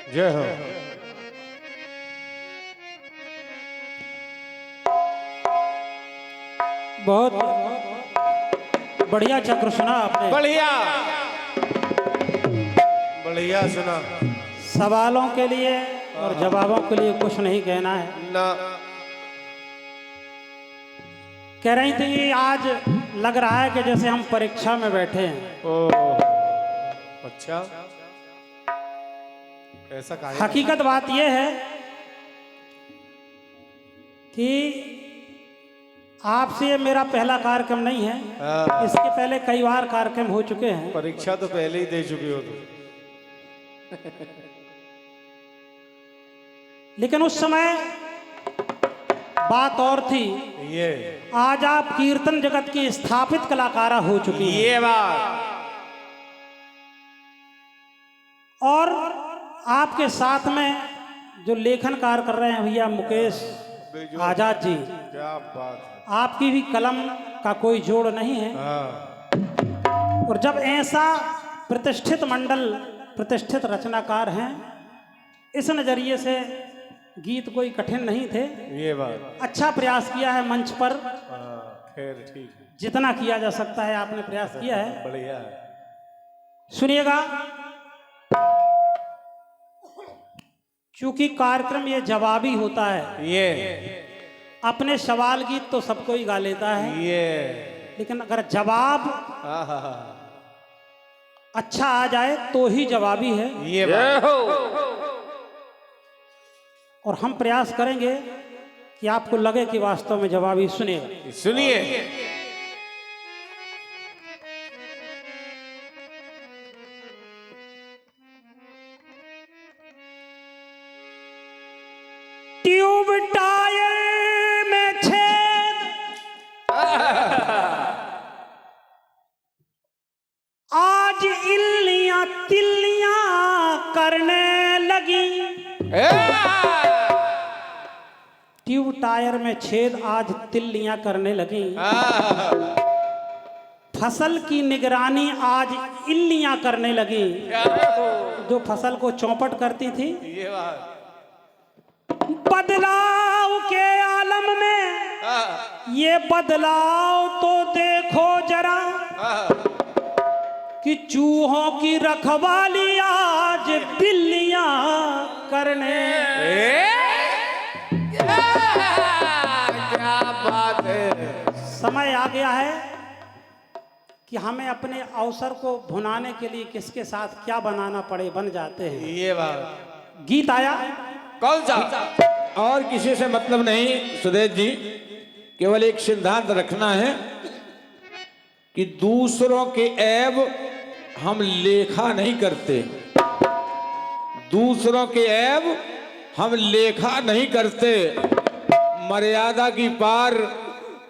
जय हो। बहुत बढ़िया चक्र सुना आपने। बढ़िया बढ़िया सुना। सवालों के लिए और जवाबों के लिए कुछ नहीं कहना है। ना कह रही थी आज लग रहा है कि जैसे हम परीक्षा में बैठे हैं। ओ अच्छा, ऐसा कहा। हकीकत बात यह है कि आपसे ये मेरा पहला कार्यक्रम नहीं है। हाँ। इसके पहले कई बार कार्यक्रम हो चुके हैं। परीक्षा तो पहले ही दे चुकी हो तुम। लेकिन उस समय बात और थी। ये आज आप कीर्तन जगत की स्थापित कलाकारा हो चुकी हैं। ये बात और आपके साथ में जो लेखन कार्य कर रहे हैं भैया मुकेश आजाद जी, क्या बात है। आपकी भी कलम का कोई जोड़ नहीं है। हाँ और जब ऐसा प्रतिष्ठित मंडल, प्रतिष्ठित रचनाकार हैं, इस नजरिए से गीत कोई कठिन नहीं थे। ये बात। अच्छा प्रयास किया है मंच पर। हाँ खैर ठीक है, जितना किया जा सकता है आपने प्रयास किया है। बढ़िया है। सुनिएगा, चूंकि कार्यक्रम ये जवाबी होता है। ये अपने सवाल गीत तो सबको ही गा लेता है, ये लेकिन अगर जवाब अच्छा आ जाए तो ही जवाबी है। ये बात। और हम प्रयास करेंगे कि आपको लगे कि वास्तव में जवाबी। सुनिएगा, सुनिए। ट्यूब टायर में छेद, आज इल्लियां तिल्लियां करने लगी। ट्यूब टायर में छेद, आज तिल्लियां करने लगी। फसल की निगरानी आज इल्लियां करने लगी। जो फसल को चौपट करती थी। ये बात। बदलाव के आलम में ये बदलाव तो देखो जरा, कि चूहों की रखवाली आज बिल्लियां करने। क्या बात है। समय आ गया है कि हमें अपने अवसर को भुनाने के लिए किसके साथ क्या बनाना पड़े, बन जाते हैं। ये बात। गीत आया। कौन सा? और किसी से मतलब नहीं सुदेश जी, केवल एक सिद्धांत रखना है कि दूसरों के ऐब हम लेखा नहीं करते। दूसरों के ऐब हम लेखा नहीं करते। मर्यादा की पार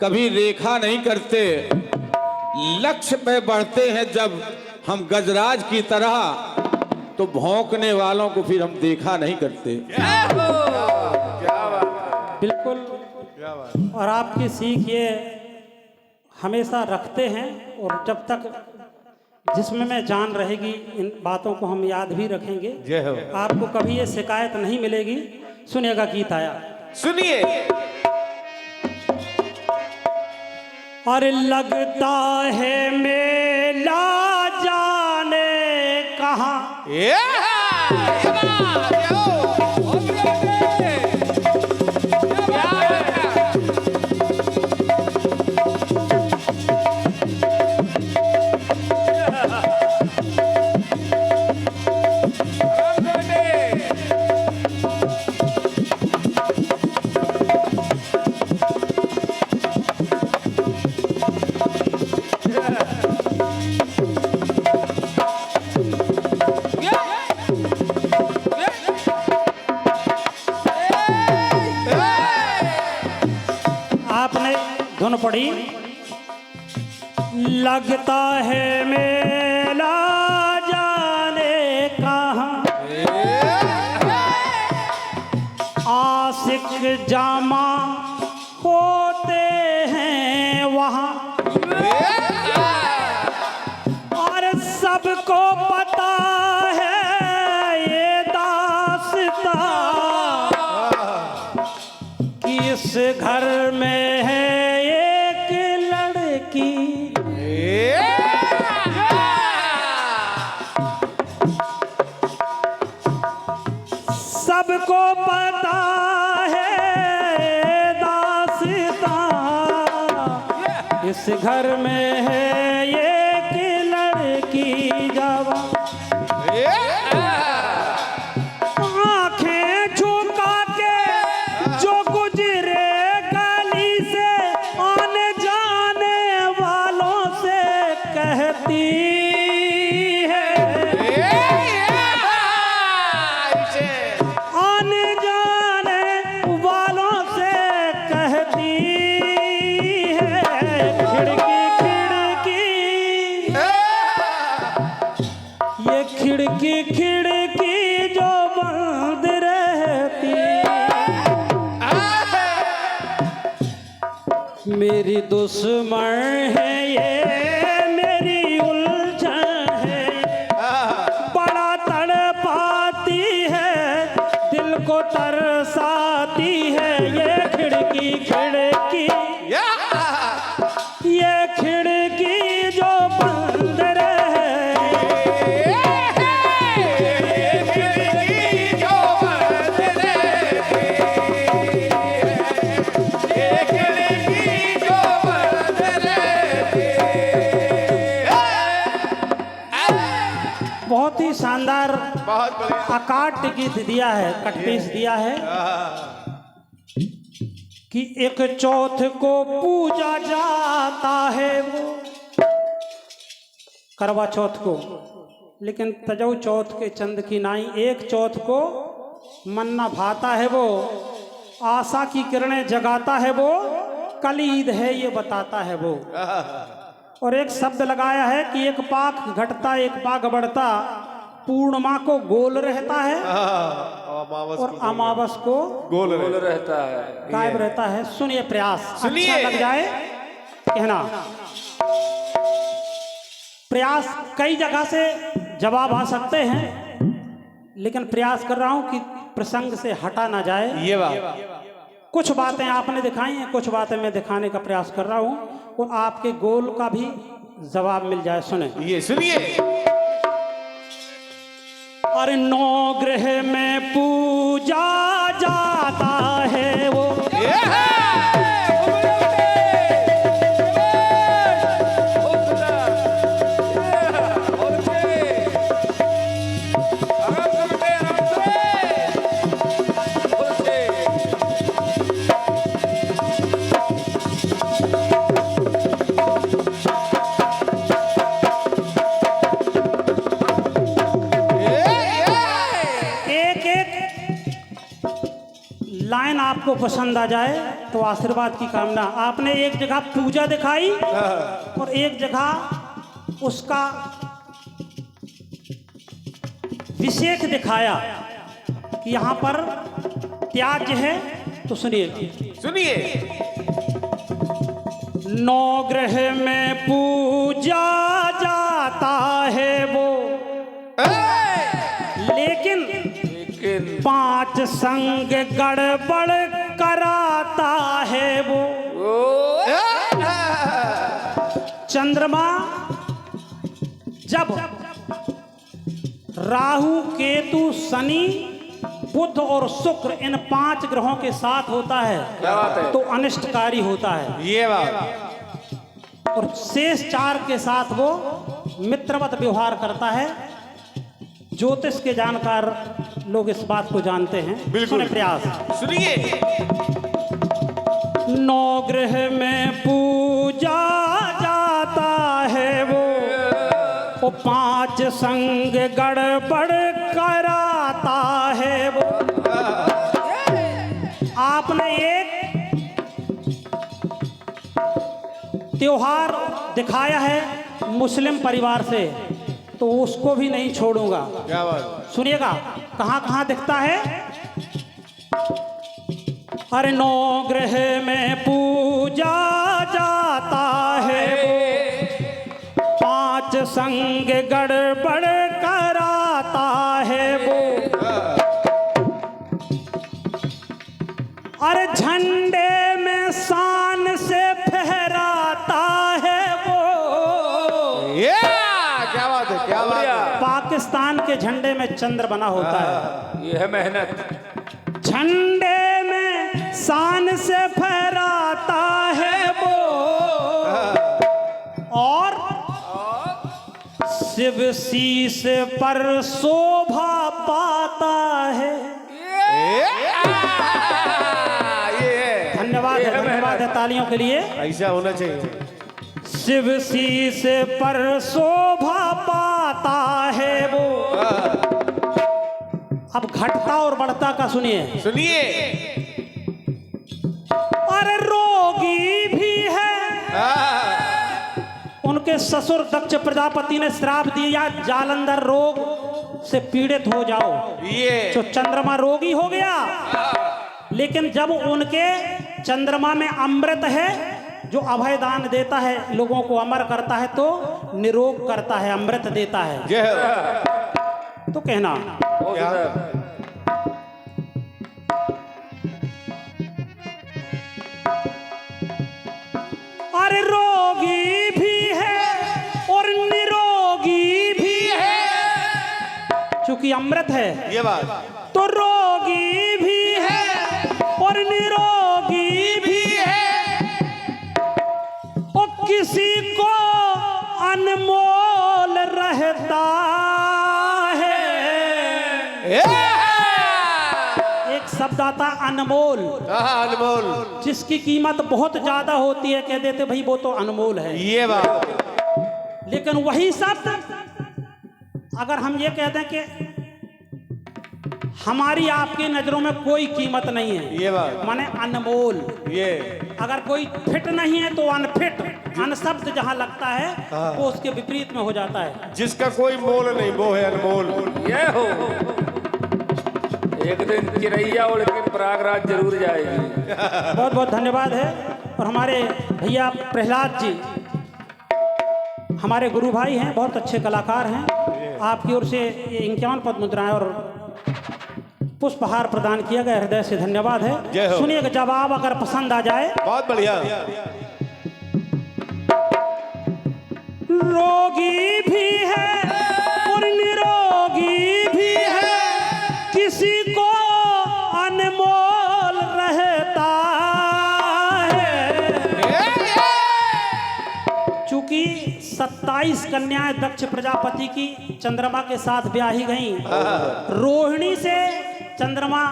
कभी रेखा नहीं करते। लक्ष्य पे बढ़ते हैं जब हम गजराज की तरह, तो भौंकने वालों को फिर हम देखा नहीं करते। बिल्कुल। क्या बात। और आपकी सीख ये हमेशा रखते हैं, और जब तक जिसमें में जान रहेगी इन बातों को हम याद भी रखेंगे। जय हो। आपको कभी ये शिकायत नहीं मिलेगी। सुनिएगा, गीत आया। सुनिए। और लगता है मेला जाने कहाँ, आपने धुन पड़ी। लगता है मेला जाने कहाँ, आशिक जामा होते हैं वहाँ, और सबको पता है ये दार इस घर में है एक लड़की, सबको पता है दास्तां, इस घर में है एक लड़की जवान, आंखें झुका के जो गुजरे गली से आने जाने वालों से कहती है, आने जाने वालों से कहती है, खिड़की खिड़की, ये खिड़की खिड़की जो बंद रहती, मेरी दुश्मन है ये, मेरी उलझन है, बड़ा तड़पाती है, दिल को तरसाती है, ये खिड़की खिड़की, ये खिड़की जो बंद रहे, बहुत ही शानदार बहुत बढ़िया। अकाट गीत दिया है, कटपीस दिया है कि एक चौथ को पूजा जाता है वो, करवा चौथ को, लेकिन तजौ चौथ के चंद की नाई, एक चौथ को मन्ना भाता है वो, आशा की किरणें जगाता है वो, कल ईद है ये बताता है वो। और एक शब्द लगाया है कि एक पाक घटता एक पाक बढ़ता, पूर्णिमा को गोल रहता है और अमावस को गोल रहता है, गायब रहता है। सुनिए प्रयास, सुनिए। अच्छा लग जाए कहना। प्रयास कई जगह से जवाब आ सकते हैं, लेकिन प्रयास कर रहा हूं कि प्रसंग से हटा ना जाए। ये बात कुछ बातें आपने दिखाई हैं, कुछ बातें मैं दिखाने का प्रयास कर रहा हूं, और आपके गोल का भी जवाब मिल जाए। सुने, ये सुनिए। और नौ ग्रह में पूजा जाता है वो, लाइन आपको पसंद आ जाए तो आशीर्वाद की कामना। आपने एक जगह पूजा दिखाई और एक जगह उसका विशेष दिखाया कि यहाँ पर त्याज्य है। तो सुनिए, सुनिए। नौ ग्रह में पूजा जाता है वो, लेकिन 5 संग गड़बड़ कराता है वो। चंद्रमा जब राहु केतु शनि बुध और शुक्र इन 5 ग्रहों के साथ होता है, क्या बात है? तो अनिष्टकारी होता है। ये बात। और शेष 4 के साथ वो मित्रवत व्यवहार करता है। ज्योतिष के जानकार लोग इस बात को जानते हैं। बिल्कुल। सुने प्रयास, सुनिए। 9 ग्रह में पूजा जाता है वो 5 संग गड़बड़ कराता है वो। आपने एक त्योहार दिखाया है मुस्लिम परिवार से, तो उसको भी नहीं छोड़ूंगा। क्या बात। सुनिएगा कहां कहां दिखता है। हर 9 ग्रह में पूजा जाता है वो 5 संग गड़बड़ कराता है वो। अरे झंडा झंडे में शान से फहराता है वो। क्या बात है, क्या बात है। पाकिस्तान के झंडे में चंद्र बना होता है। ये है मेहनत। झंडे में शान से फहराता है वो, और शिव शीश पर शोभा पाता है। धन्यवाद है तालियों के लिए। ऐसा होना चाहिए। शिव शीश पर शोभा पाता है वो। अब घटता और बढ़ता का सुनिए, सुनिए। अरे रोगी भी है, उनके ससुर दक्ष प्रजापति ने श्राप दिया, जालंधर रोग से पीड़ित हो जाओ। ये तो चंद्रमा रोगी हो गया, लेकिन जब उनके चंद्रमा में अमृत है जो अभय दान देता है, लोगों को अमर करता है, तो निरोग करता है, अमृत देता है। जय हो। तो कहना क्या? अरे रोगी भी है और निरोगी भी है, चूंकि अमृत है ये बात। तो रोगी भी है और निरोगी भी है, और किसी को अनमोल रहता है। एक शब्द आता अनमोल, अनमोल। जिसकी कीमत बहुत ज्यादा होती है, कह देते भाई वो तो अनमोल है। ये बात। लेकिन वही शब्द अगर हम ये कहते हैं कि हमारी आपकी नजरों में कोई कीमत नहीं है, ये बात। माने अनमोल। ये अगर कोई फिट नहीं है तो अनफिट, अनशब्द जहां लगता है वो उसके विपरीत में हो जाता है। जिसका कोई मोल नहीं वो है अनमोल। ये हो। एक दिन चिरैया उड़ के प्रयागराज जरूर जाएगी। बहुत बहुत धन्यवाद है। और हमारे भैया प्रहलाद जी हमारे गुरु भाई हैं, बहुत अच्छे कलाकार हैं। आपकी ओर से ये 51 पद मुद्राएं और पुष्पहार प्रदान किया गया, हृदय से धन्यवाद जय है। हो। सुनिए जवाब अगर पसंद आ जाए। बहुत बढ़िया। रोगी भी है और निरोगी भी है, किसी को अनमोल रहता है। चूंकि 27 कन्याएं दक्ष प्रजापति की चंद्रमा के साथ ब्याही गईं, रोहिणी से चंद्रमा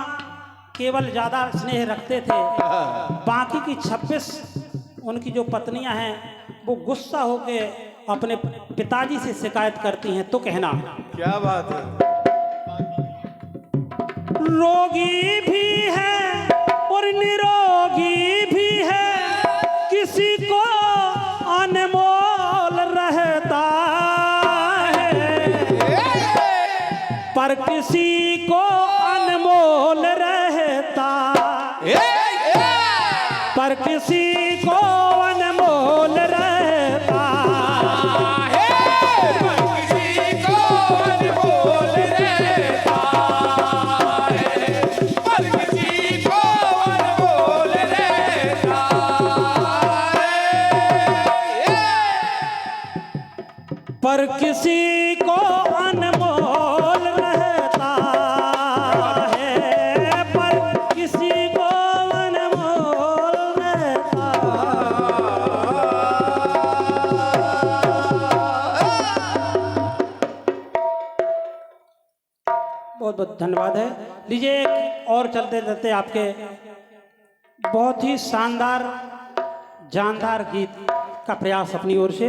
केवल ज्यादा स्नेह रखते थे, बाकी की 26 उनकी जो पत्नियां हैं वो गुस्सा होके अपने पिताजी से शिकायत करती हैं। तो कहना क्या बात है। रोगी भी है और निरोगी भी है, किसी को अनमोल रहता है, पर किसी को अनमोल रहता, पर किसी को अनमोल रहता है, पर किसी को अनमोल रहता है, पर किसी को अनमोल रहता है, पर किसी को अनमोल रहता है, पर किसी को अनमोल रहता। बहुत बहुत धन्यवाद है। लीजिए एक और चलते चलते आपके बहुत ही शानदार जानदार गीत का प्रयास अपनी ओर से।